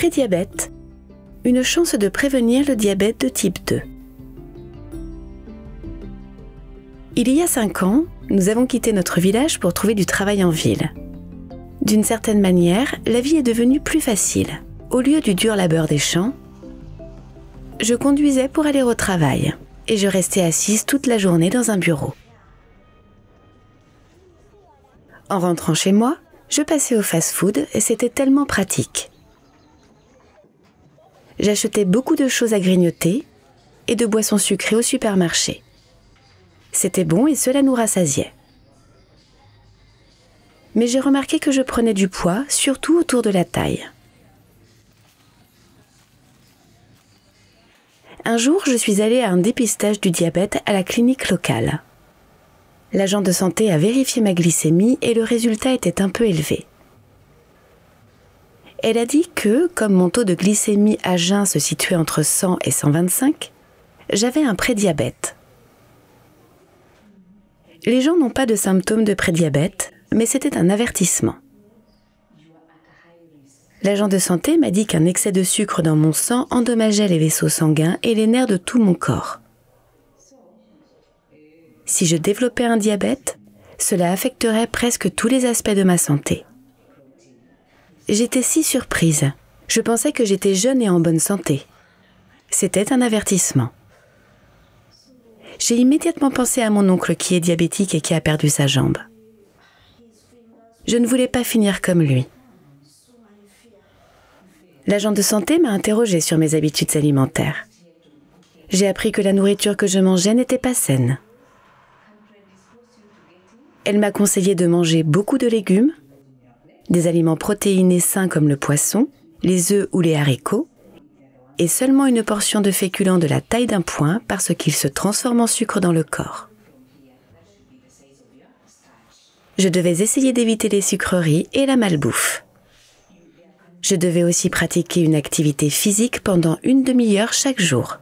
prédiabète, une chance de prévenir le diabète de type 2. Il y a 5 ans, nous avons quitté notre village pour trouver du travail en ville. D'une certaine manière, la vie est devenue plus facile. Au lieu du dur labeur des champs, je conduisais pour aller au travail et je restais assise toute la journée dans un bureau. En rentrant chez moi, je passais au fast-food et c'était tellement pratique. J'achetais beaucoup de choses à grignoter et de boissons sucrées au supermarché. C'était bon et cela nous rassasiait. Mais j'ai remarqué que je prenais du poids, surtout autour de la taille. Un jour, je suis allée à un dépistage du diabète à la clinique locale. L'agent de santé a vérifié ma glycémie et le résultat était un peu élevé. Elle a dit que, comme mon taux de glycémie à jeun se situait entre 100 et 125, j'avais un prédiabète. Les gens n'ont pas de symptômes de prédiabète, mais c'était un avertissement. L'agent de santé m'a dit qu'un excès de sucre dans mon sang endommageait les vaisseaux sanguins et les nerfs de tout mon corps. Si je développais un diabète, cela affecterait presque tous les aspects de ma santé. J'étais si surprise. Je pensais que j'étais jeune et en bonne santé. C'était un avertissement. J'ai immédiatement pensé à mon oncle qui est diabétique et qui a perdu sa jambe. Je ne voulais pas finir comme lui. L'agent de santé m'a interrogée sur mes habitudes alimentaires. J'ai appris que la nourriture que je mangeais n'était pas saine. Elle m'a conseillé de manger beaucoup de légumes, des aliments protéinés sains comme le poisson, les œufs ou les haricots, et seulement une portion de féculents de la taille d'un poing parce qu'ils se transforment en sucre dans le corps. Je devais essayer d'éviter les sucreries et la malbouffe. Je devais aussi pratiquer une activité physique pendant une demi-heure chaque jour.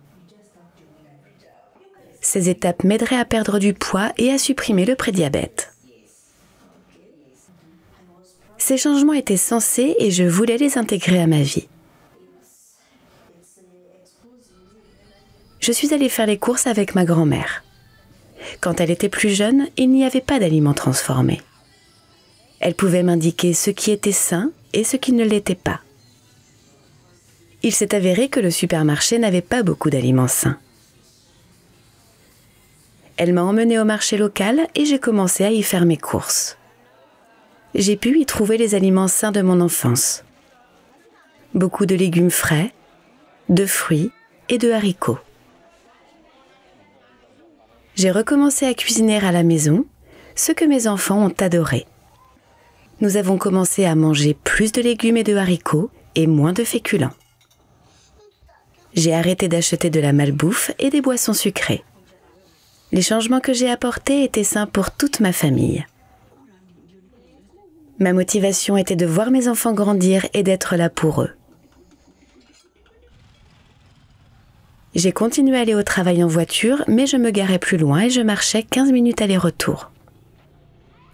Ces étapes m'aideraient à perdre du poids et à supprimer le prédiabète. Ces changements étaient sensés et je voulais les intégrer à ma vie. Je suis allée faire les courses avec ma grand-mère. Quand elle était plus jeune, il n'y avait pas d'aliments transformés. Elle pouvait m'indiquer ce qui était sain et ce qui ne l'était pas. Il s'est avéré que le supermarché n'avait pas beaucoup d'aliments sains. Elle m'a emmenée au marché local et j'ai commencé à y faire mes courses. J'ai pu y trouver les aliments sains de mon enfance. Beaucoup de légumes frais, de fruits et de haricots. J'ai recommencé à cuisiner à la maison, ce que mes enfants ont adoré. Nous avons commencé à manger plus de légumes et de haricots et moins de féculents. J'ai arrêté d'acheter de la malbouffe et des boissons sucrées. Les changements que j'ai apportés étaient sains pour toute ma famille. Ma motivation était de voir mes enfants grandir et d'être là pour eux. J'ai continué à aller au travail en voiture, mais je me garais plus loin et je marchais 15 minutes aller-retour.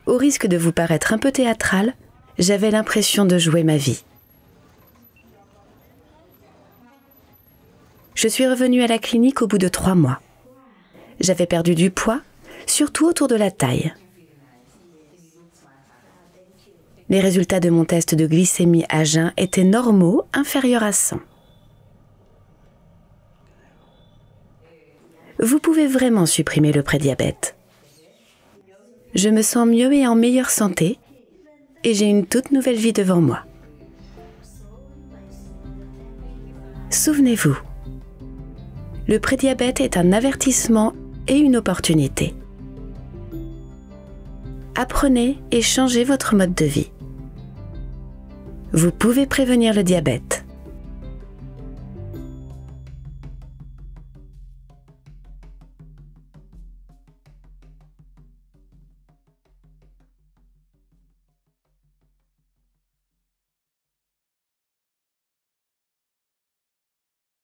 Au risque de vous paraître un peu théâtral, j'avais l'impression de jouer ma vie. Je suis revenue à la clinique au bout de 3 mois. J'avais perdu du poids, surtout autour de la taille. Les résultats de mon test de glycémie à jeun étaient normaux, inférieurs à 100. Vous pouvez vraiment supprimer le prédiabète. Je me sens mieux et en meilleure santé, et j'ai une toute nouvelle vie devant moi. Souvenez-vous, le prédiabète est un avertissement et une opportunité. Apprenez et changez votre mode de vie. Vous pouvez prévenir le diabète.